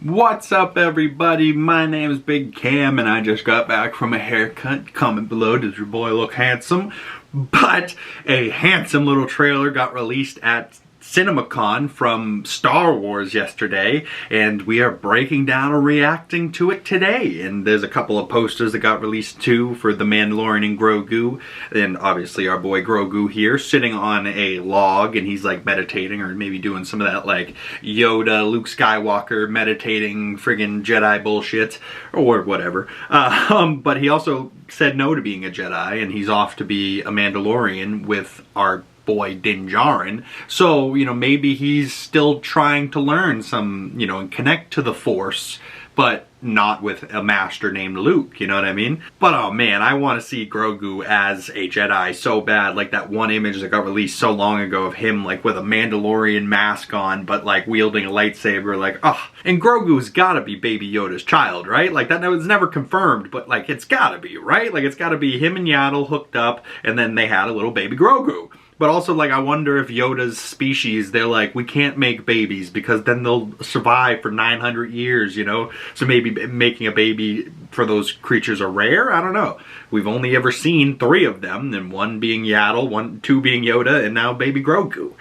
What's up, everybody? My name is Big Cam and I just got back from a haircut. Comment below, does your boy look handsome? But a handsome little trailer got released at CinemaCon from Star Wars yesterday, and we are breaking down and reacting to it today. And there's a couple of posters that got released too for the Mandalorian and Grogu, and obviously our boy Grogu here sitting on a log, and he's like meditating or maybe doing some of that like YODA, Luke Skywalker meditating friggin' Jedi bullshit or whatever. But he also said no to being a Jedi, and he's off to be a Mandalorian with our boy DJARIN. So, you know, maybe he's still trying to learn some, you know, and connect to the Force, but not with a master named Luke, you know what I mean? But oh man, I want to see Grogu as a Jedi so bad. Like that one image that got released so long ago of him like with a Mandalorian mask on, but like wielding a lightsaber, like, oh. And Grogu's gotta be Baby Yoda's child, right? Like that was never confirmed, but like it's gotta be, right? Like it's gotta be him and Yaddle hooked up, and then they had a little baby Grogu. But also, like, I wonder if Yoda's species, they're like, we can't make babies because then they'll survive for 900 years, you know? So maybe making a baby for those creatures are rare? I don't know. We've only ever seen 3 of them, and one being Yaddle, 2 being Yoda, and now baby Grogu.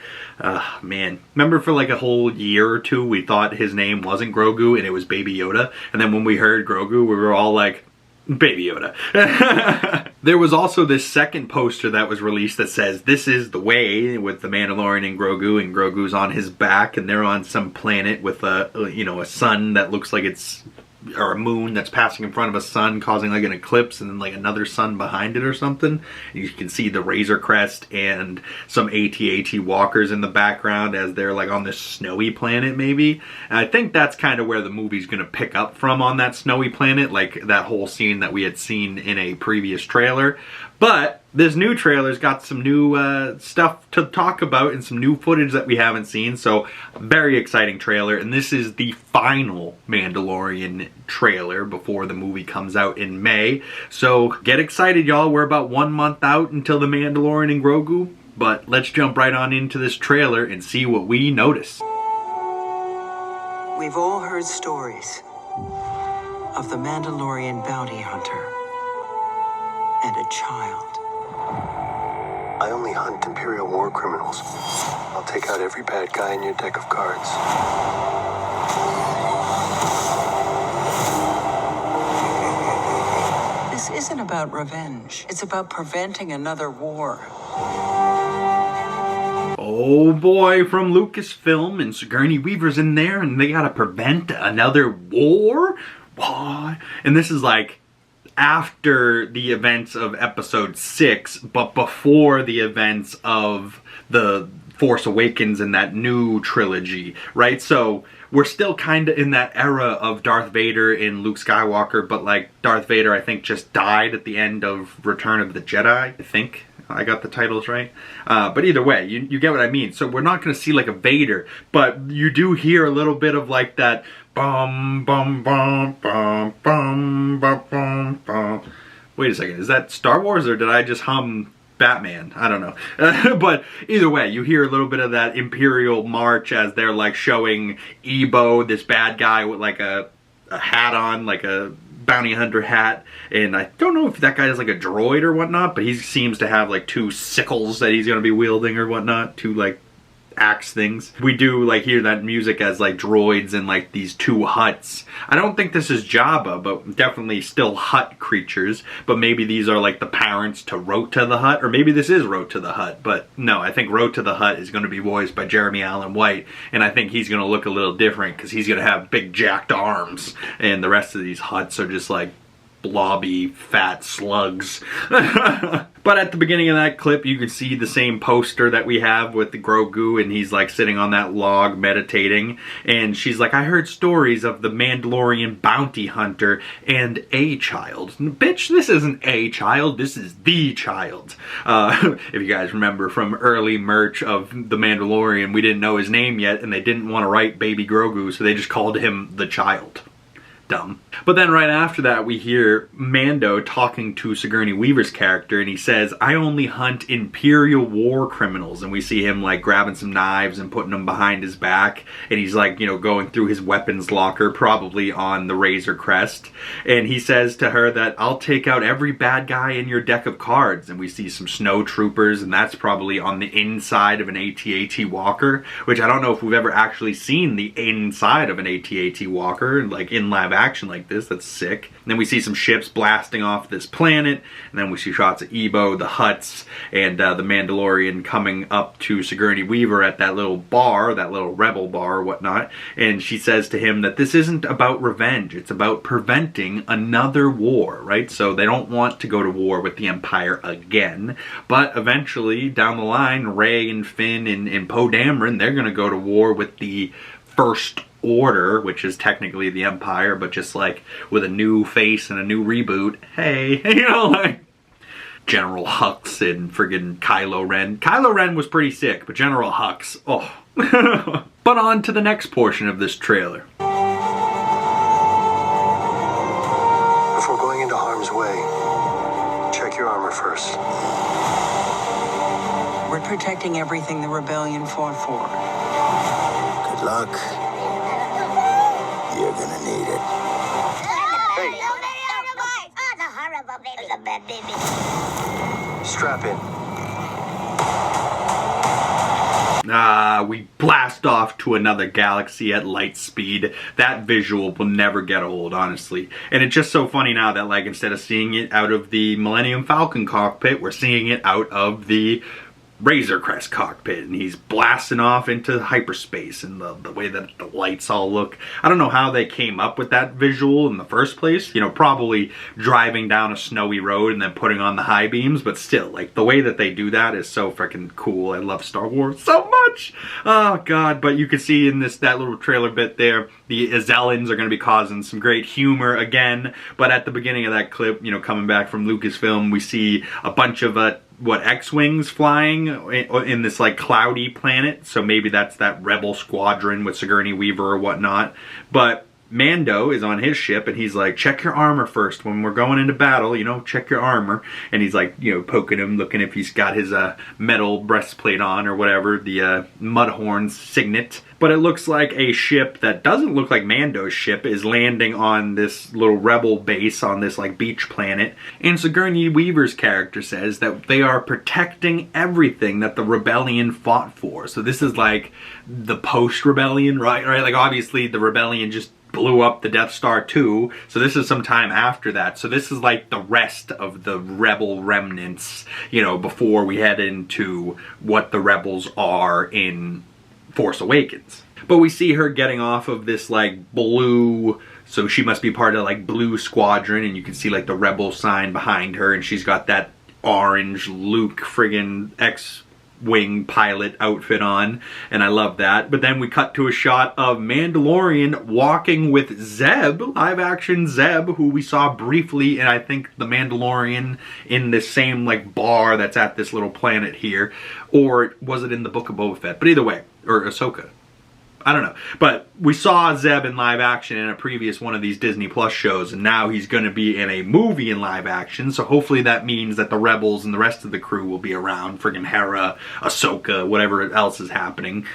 Man. Remember for like a whole year or 2, we thought his name wasn't Grogu and it was Baby Yoda? And then when we heard Grogu, we were all like, Baby Yoda. There was also this second poster that was released that says, "This is the way," with the Mandalorian and Grogu's on his back, and they're on some planet with a, you know, a sun that looks like it's, or a moon that's passing in front of a sun, causing like an eclipse, and then like another sun behind it or something. You can see the Razor Crest and some AT-AT walkers in the background as they're like on this snowy planet maybe. And I think that's kind of where the movie's gonna pick up from, on that snowy planet, like that whole scene that we had seen in a previous trailer. But this new trailer's got some new stuff to talk about and some new footage that we haven't seen, so very exciting trailer. And this is the final Mandalorian trailer before the movie comes out in May. So get excited, y'all. We're about 1 month out until the Mandalorian and Grogu, but let's jump right on into this trailer and see what we notice. We've all heard stories of the Mandalorian bounty hunter and a child. I only hunt Imperial war criminals. I'll take out every bad guy in your deck of cards. This isn't about revenge. It's about preventing another war. Oh boy, from Lucasfilm, and Sigourney Weaver's in there, and they gotta prevent another war? What? And this is like after the events of episode 6, but before the events of the Force Awakens and that new trilogy, right? So we're still kind of in that era of Darth Vader and Luke Skywalker, but like Darth Vader, I think, just died at the end of Return of the Jedi, I think. I got the titles right. But either way, you get what I mean. So we're not going to see like a Vader, but you do hear a little bit of like that bum bum bum bum bum bum bum bum. Wait a second, is that Star Wars or did I just hum Batman? I don't know. But either way, you hear a little bit of that Imperial March as they're like showing Ebo, this bad guy with like a hat on, like a bounty hunter hat, and I don't know if that guy is like a droid or whatnot, but he seems to have like 2 sickles that he's gonna be wielding or whatnot, 2 like axe things. We do like hear that music as like droids and like these 2 huts. I don't think this is Jabba, but definitely still hut creatures, but maybe these are like the parents to Rota the Hutt, or maybe this is Rota the Hutt, but no, I think Rota the Hutt is going to be voiced by Jeremy Allen White, and I think he's going to look a little different because he's going to have big jacked arms, and the rest of these huts are just like blobby, fat slugs. But at the beginning of that clip, you can see the same poster that we have with the Grogu, and he's like sitting on that log meditating, and she's like, I heard stories of the Mandalorian bounty hunter and a child. Bitch, this isn't a child, this is the child. If you guys remember from early merch of the Mandalorian, we didn't know his name yet, and they didn't want to write Baby Grogu, so they just called him the child. dumb. But then right after that, we hear Mando talking to Sigourney Weaver's character, and he says, I only hunt Imperial war criminals. And we see him like grabbing some knives and putting them behind his back, and he's like, you know, going through his weapons locker, probably on the Razor Crest. And he says to her that I'll take out every bad guy in your deck of cards. And we see some snow troopers, and that's probably on the inside of an AT-AT walker, which I don't know if we've ever actually seen the inside of an AT-AT walker, like in live action like this. That's sick. And then we see some ships blasting off this planet, and then we see shots of Ebo, the Hutts, and the Mandalorian coming up to Sigourney Weaver at that little bar, that little rebel bar or whatnot, and she says to him that this isn't about revenge, it's about preventing another war, right? So they don't want to go to war with the Empire again, but eventually down the line, Rey and Finn and Poe Dameron, they're going to go to war with the First Order, which is technically the Empire, but just like with a new face and a new reboot. Hey, you know, like General Hux and friggin' Kylo Ren. Kylo Ren was pretty sick, but General Hux, oh. But on to the next portion of this trailer. Before going into harm's way, check your armor first. We're protecting everything the rebellion fought for. Good luck. You're gonna need it. Strap in. We blast off to another galaxy at light speed. That visual will never get old, honestly. And it's just so funny now that, like, instead of seeing it out of the Millennium Falcon cockpit, we're seeing it out of the Razor Crest cockpit, and he's blasting off into hyperspace, and the way that the lights all look. I don't know how they came up with that visual in the first place. You know, probably driving down a snowy road and then putting on the high beams, but still, like, the way that they do that is so freaking cool. I love Star Wars so much. Oh god. But you can see in that little trailer bit there, the Azellans are going to be causing some great humor again. But at the beginning of that clip, you know, coming back from Lucasfilm, we see a bunch of X-Wings flying in this like cloudy planet, so maybe that's that rebel squadron with Sigourney Weaver or whatnot. But Mando is on his ship, and he's like, check your armor first when we're going into battle, you know, check your armor. And he's like, you know, poking him, looking if he's got his metal breastplate on or whatever, the Mudhorn's signet. But it looks like a ship that doesn't look like Mando's ship is landing on this little rebel base on this like beach planet. And Sigourney Weaver's character says that they are protecting everything that the rebellion fought for. So this is like the post-rebellion, right? Like obviously the rebellion just blew up the Death Star too, so this is some time after that. So this is like the rest of the rebel remnants, you know, before we head into what the rebels are in Force Awakens. But we see her getting off of this like blue, so she must be part of like Blue Squadron, and you can see like the rebel sign behind her, and she's got that orange Luke friggin' X-Wing pilot outfit on, and I love that. But then we cut to a shot of Mandalorian walking with Zeb, live action Zeb, who we saw briefly in, I think, The Mandalorian, in this same like bar that's at this little planet here. Or was it in the Book of Boba Fett? But either way, or Ahsoka. I don't know. But we saw Zeb in live action in a previous one of these Disney Plus shows, and now he's going to be in a movie in live action, so hopefully that means that the Rebels and the rest of the crew will be around. Friggin' Hera, Ahsoka, whatever else is happening.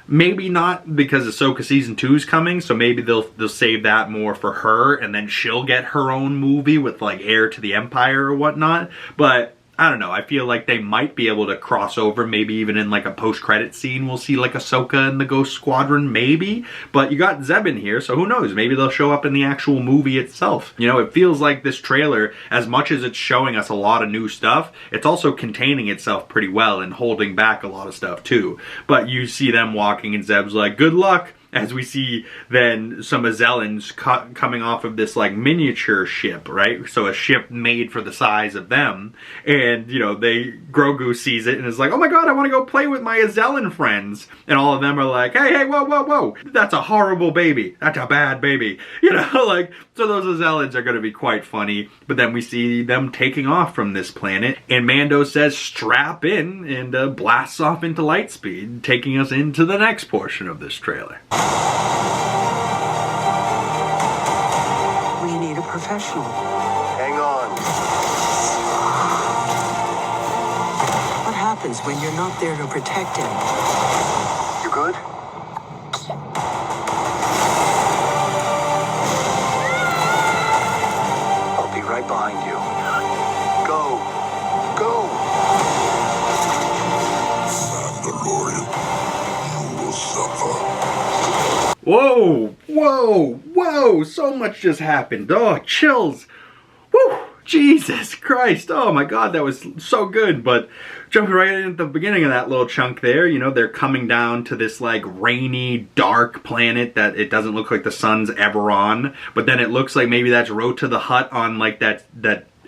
Maybe not, because Ahsoka Season 2 is coming, so maybe they'll save that more for her, and then she'll get her own movie with, like, Heir to the Empire or whatnot. But I don't know, I feel like they might be able to cross over, maybe even in like a post-credit scene we'll see like Ahsoka and the Ghost Squadron, maybe. But you got Zeb in here, so who knows, maybe they'll show up in the actual movie itself. You know, it feels like this trailer, as much as it's showing us a lot of new stuff, it's also containing itself pretty well and holding back a lot of stuff too. But you see them walking and Zeb's like, good luck, as we see then some Azellans coming off of this like miniature ship, right? So a ship made for the size of them, and you know, Grogu sees it and is like, oh my god, I want to go play with my Azellan friends, and all of them are like, hey, whoa, whoa, whoa, that's a horrible baby, that's a bad baby, you know, like, so those Azellans are going to be quite funny. But then we see them taking off from this planet, and Mando says strap in, and blasts off into light speed, taking us into the next portion of this trailer. professional. Hang on. What happens when you're not there to protect him? You good? I'll be right behind you. Go. Go. Mandalorian, you will suffer. Whoa, whoa, whoa, so much just happened. Oh, chills. Woo, Jesus Christ. Oh my God, that was so good. But jumping right in at the beginning of that little chunk there, you know, they're coming down to this like rainy, dark planet that it doesn't look like the sun's ever on. But then it looks like maybe that's Road to the Hut on like that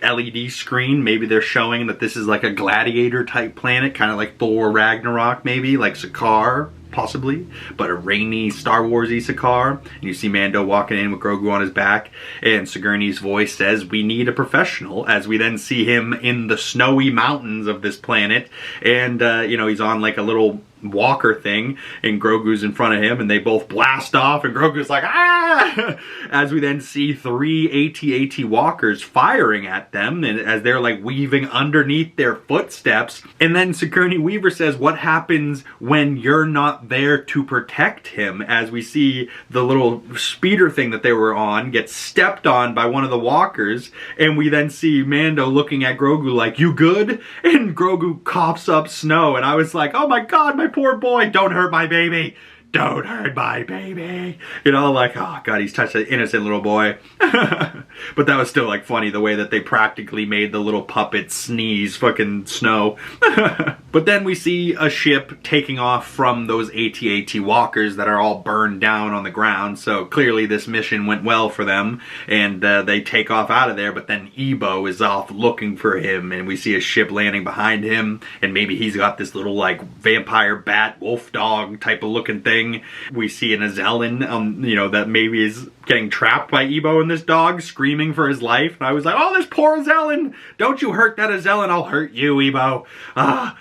LED screen. Maybe they're showing that this is like a gladiator type planet, kind of like Thor Ragnarok maybe, like Sakaar. Possibly, but a rainy Star Warsy Sakaar. And you see Mando walking in with Grogu on his back, and Sigourney's voice says, "We need a professional," as we then see him in the snowy mountains of this planet. And, you know, he's on like a little walker thing, and Grogu's in front of him, and they both blast off, and Grogu's like, ah! As we then see 3 AT-AT walkers firing at them, and as they're like weaving underneath their footsteps. And then Sigourney Weaver says, "What happens when you're not there to protect him?" As we see the little speeder thing that they were on get stepped on by one of the walkers, and we then see Mando looking at Grogu like, "You good?" And Grogu coughs up snow, and I was like, oh my God, my poor boy, don't hurt my baby. Don't hurt my baby. You know, like, oh God, he's touched an innocent little boy. But that was still like funny, the way that they practically made the little puppet sneeze fucking snow. But then we see a ship taking off from those AT-AT walkers that are all burned down on the ground. So clearly this mission went well for them, and they take off out of there. But then Ebo is off looking for him, and we see a ship landing behind him, and maybe he's got this little like vampire bat wolf dog type of looking thing. We see an Azellan, you know, that maybe is getting trapped by Ebo and this dog, screaming for his life. And I was like, oh, this poor Azellan. Don't you hurt that Azellan, I'll hurt you, Ebo. Ah.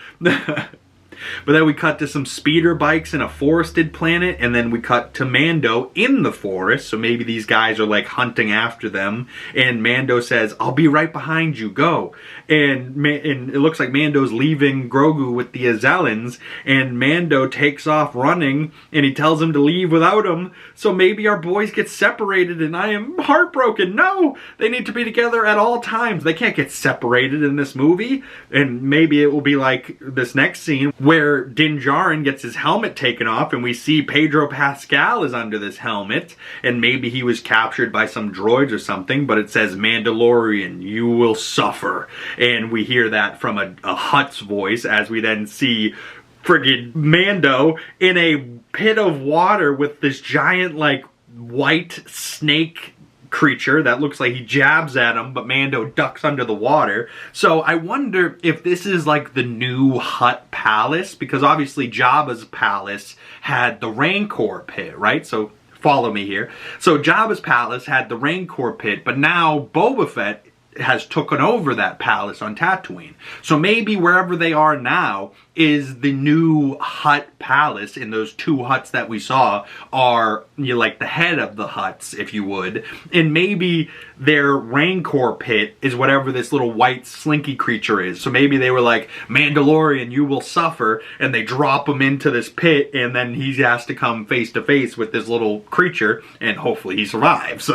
But then we cut to some speeder bikes in a forested planet, and then we cut to Mando in the forest. So maybe these guys are like hunting after them, and Mando says, "I'll be right behind you, go." And it looks like Mando's leaving Grogu with the Azellans, and Mando takes off running, and he tells him to leave without him. So maybe our boys get separated, and I am heartbroken. No, they need to be together at all times. They can't get separated in this movie. And maybe it will be like this next scene where DJARIN gets his helmet taken off, and we see Pedro Pascal is under this helmet, and maybe he was captured by some droids or something, but it says, "Mandalorian, you will suffer." And we hear that from a Hutt's voice, as we then see friggin' Mando in a pit of water with this giant like white snake creature that looks like he jabs at him, but Mando ducks under the water. So I wonder if this is like the new Hutt palace, because obviously Jabba's palace had the Rancor pit, right? So follow me here. So Jabba's palace had the Rancor pit, but now Boba Fett has taken over that palace on Tatooine. So maybe wherever they are now is the new Hutt palace, and those 2 Hutts that we saw are, you know, like the head of the Hutts, if you would. And maybe their Rancor pit is whatever this little white slinky creature is. So maybe they were like, "Mandalorian, you will suffer," and they drop him into this pit, and then he has to come face to face with this little creature, and hopefully he survives.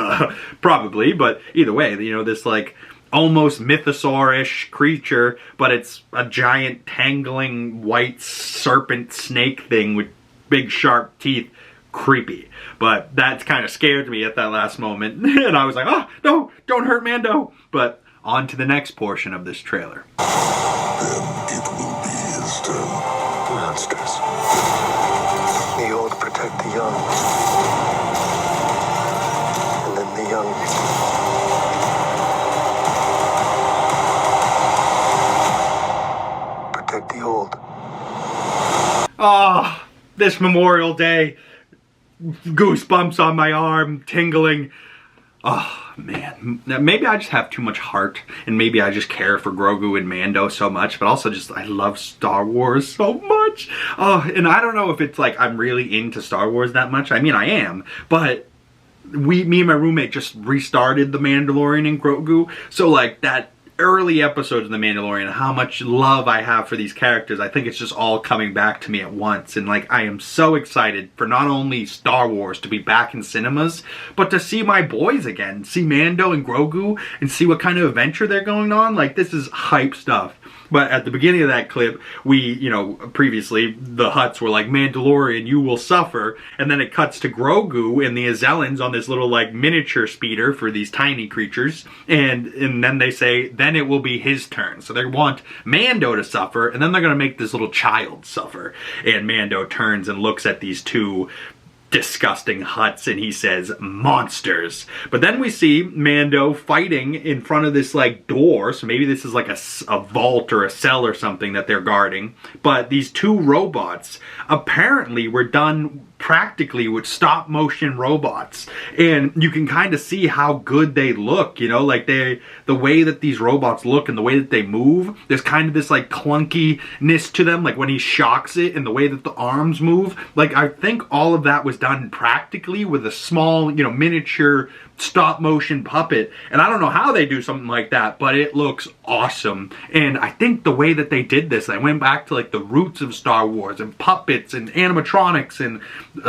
Probably, but either way, you know, this like almost mythosaur-ish creature, but it's a giant tangling white serpent snake thing with big sharp teeth. Creepy. But that kind of scared me at that last moment. And I was like, oh, no, don't hurt Mando. But on to the next portion of this trailer. Then it will be his turn. Monsters. The old protect the young. And then the young. Protect the old. Ah, this Memorial Day. Goosebumps on my arm, tingling. Oh, man. Maybe I just have too much heart, and maybe I just care for Grogu and Mando so much, but also just I love Star Wars so much. Oh, and I don't know if it's like I'm really into Star Wars that much. I mean, I am, but me and my roommate just restarted The Mandalorian and Grogu. So like that early episodes of The Mandalorian, how much love I have for these characters, I think it's just all coming back to me at once. And like, I am so excited for not only Star Wars to be back in cinemas, but to see my boys again, see Mando and Grogu, and see what kind of adventure they're going on. Like, this is hype stuff. But at the beginning of that clip, previously, the Hutts were like, Mandalorian, you will suffer. And then it cuts to Grogu and the Azellans on this little, like, miniature speeder for these tiny creatures. And then they say, then it will be his turn. So they want Mando to suffer, and then they're going to make this little child suffer. And Mando turns and looks at these two disgusting Hutts, and he says, monsters. But then we see Mando fighting in front of this like door, so maybe this is like a vault or a cell or something that they're guarding. But these two robots apparently were done practically with stop motion robots, and you can kind of see how good they look, like the way that these robots look and the way that they move, there's kind of this like clunkiness to them, like when he shocks it and the way that the arms move. Like, I think all of that was done practically with a small, miniature stop motion puppet, and I don't know how they do something like that, but it looks awesome. And I think the way that they did this, I went back to like the roots of Star Wars and puppets and animatronics and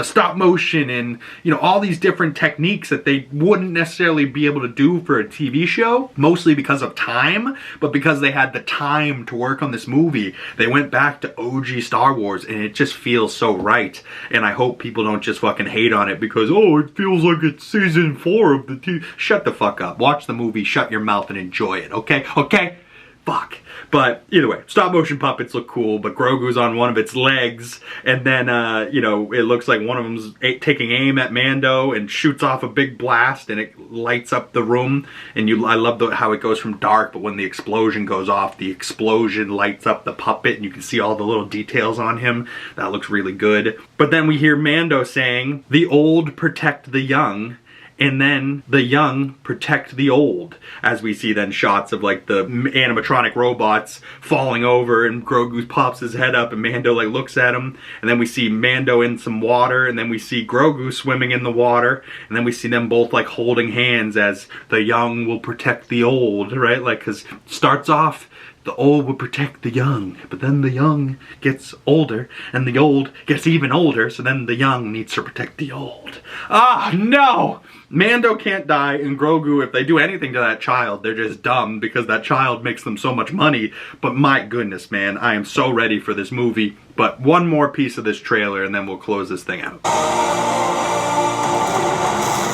stop motion and all these different techniques that they wouldn't necessarily be able to do for a TV show, mostly because of time, but because they had the time to work on this movie, they went back to OG Star Wars, and it just feels so right. And I hope people don't just fucking hate on it because, oh, it feels like it's season 4 of the TV. Shut the fuck up. Watch the movie, shut your mouth, and enjoy it, okay? Okay? Fuck. But either way, stop motion puppets look cool, but Grogu's on one of its legs, and then, it looks like one of them's taking aim at Mando and shoots off a big blast, and it lights up the room. And I love how it goes from dark, but when the explosion goes off, the explosion lights up the puppet, and you can see all the little details on him. That looks really good. But then we hear Mando saying, the old protect the young, and then the young protect the old, as we see then shots of like the animatronic robots falling over, and Grogu pops his head up and Mando like looks at him, and then we see Mando in some water, and then we see Grogu swimming in the water, and then we see them both like holding hands as the young will protect the old, right? Like, because starts off, the old will protect the young, but then the young gets older, and the old gets even older, so then the young needs to protect the old. Ah, no! Mando can't die, and Grogu, if they do anything to that child, they're just dumb, because that child makes them so much money. But my goodness, man, I am so ready for this movie. But one more piece of this trailer, and then we'll close this thing out.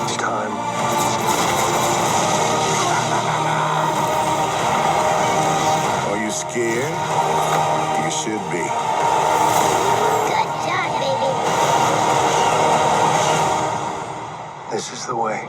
It's time. Are you scared? You should be. Good job, baby. This is the way.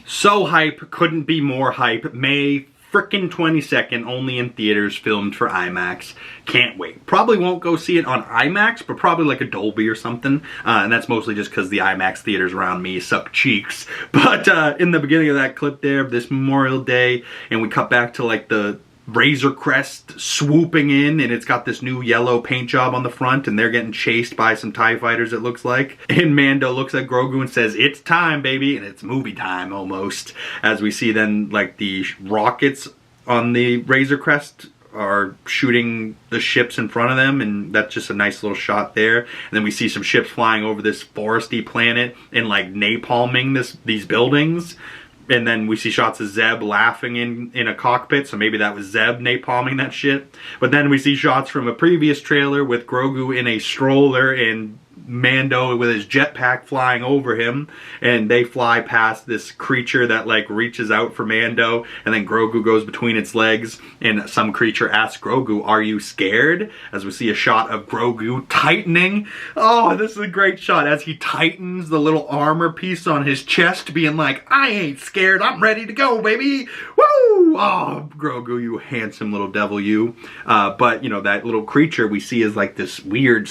So hype, couldn't be more hype. May frickin' 22nd, only in theaters, filmed for IMAX. Can't wait. Probably won't go see it on IMAX, but probably like a Dolby or something. And that's mostly just because the IMAX theaters around me suck cheeks. But in the beginning of that clip there, this Memorial Day, and we cut back to like the Razor Crest swooping in, and it's got this new yellow paint job on the front, and they're getting chased by some TIE fighters, it looks like. And Mando looks at Grogu and says, it's time, baby, and it's movie time almost. As we see then like the rockets on the Razor Crest are shooting the ships in front of them, and that's just a nice little shot there. And then we see some ships flying over this foresty planet and like napalming these buildings. And then we see shots of Zeb laughing in a cockpit, so maybe that was Zeb napalming that shit. But then we see shots from a previous trailer with Grogu in a stroller and Mando with his jetpack flying over him, and they fly past this creature that like reaches out for Mando, and then Grogu goes between its legs, and some creature asks Grogu, are you scared? As we see a shot of Grogu tightening. Oh, this is a great shot as he tightens the little armor piece on his chest, being like, I ain't scared, I'm ready to go, baby. Woo! Oh, Grogu, you handsome little devil, you. But that little creature we see is like this weird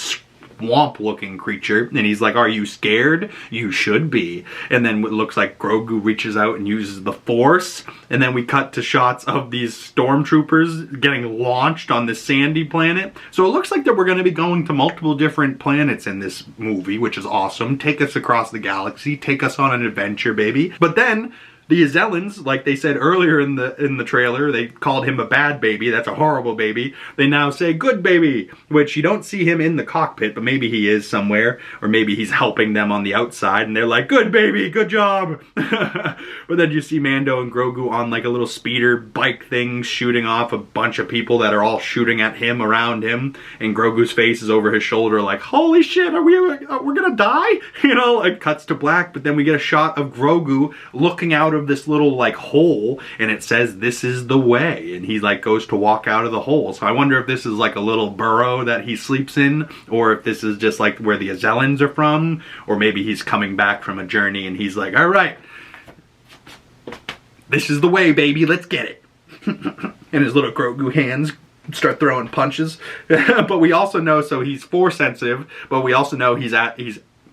womp looking creature, and he's like, are you scared? You should be. And then it looks like Grogu reaches out and uses the Force, and then we cut to shots of these stormtroopers getting launched on this sandy planet. So it looks like that we're going to be going to multiple different planets in this movie, which is awesome. Take us across the galaxy, take us on an adventure, baby. But then the Azellans, like they said earlier in the trailer, they called him a bad baby. That's a horrible baby. They now say good baby, which you don't see him in the cockpit, but maybe he is somewhere, or maybe he's helping them on the outside, and they're like, good baby, good job. But then you see Mando and Grogu on like a little speeder bike thing, shooting off a bunch of people that are all shooting at him, around him, and Grogu's face is over his shoulder like, holy shit, we're gonna die? You know, it cuts to black, but then we get a shot of Grogu looking out of this little like hole, and it says this is the way, and he like goes to walk out of the hole. So I wonder if this is like a little burrow that he sleeps in, or if this is just like where the Azellans are from, or maybe he's coming back from a journey and he's like, all right, this is the way, baby, let's get it. And his little Grogu hands start throwing punches. But we also know, so he's Force sensitive, but we also know he's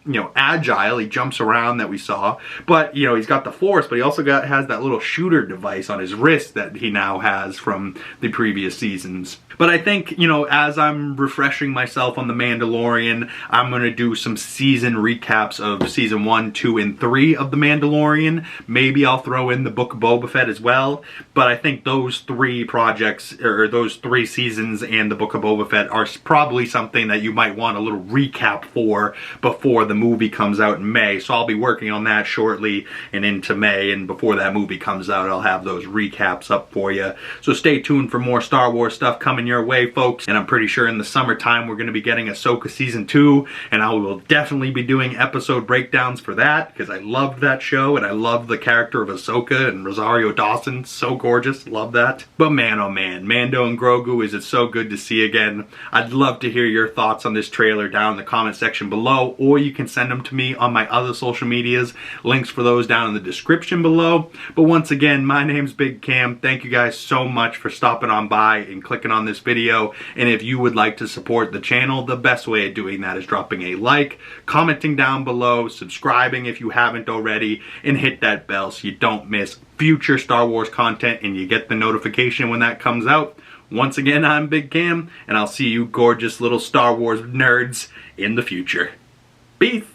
you know, agile. He jumps around, that we saw, but you know, he's got the Force, but he also has that little shooter device on his wrist that he now has from the previous seasons. But I think, you know, as I'm refreshing myself on The Mandalorian, I'm going to do some season recaps of season 1, 2, and 3 of The Mandalorian. Maybe I'll throw in the Book of Boba Fett as well. But I think those 3 projects, or those 3 seasons and the Book of Boba Fett, are probably something that you might want a little recap for before the movie comes out in May. So I'll be working on that shortly and into May. And before that movie comes out, I'll have those recaps up for you. So stay tuned for more Star Wars stuff coming your way, folks. And I'm pretty sure in the summertime we're going to be getting Ahsoka season 2, and I will definitely be doing episode breakdowns for that, because I loved that show and I love the character of Ahsoka and Rosario Dawson. So gorgeous, love that. But man, oh man, Mando and Grogu, is it so good to see again. I'd love to hear your thoughts on this trailer down in the comment section below, or you can send them to me on my other social medias. Links for those down in the description below. But once again, my name's Big Cam. Thank you guys so much for stopping on by and clicking on this video. And if you would like to support the channel, the best way of doing that is dropping a like, commenting down below, subscribing if you haven't already, and hit that bell so you don't miss future Star Wars content and you get the notification when that comes out. Once again, I'm Big Cam, and I'll see you gorgeous little Star Wars nerds in the future. Peace!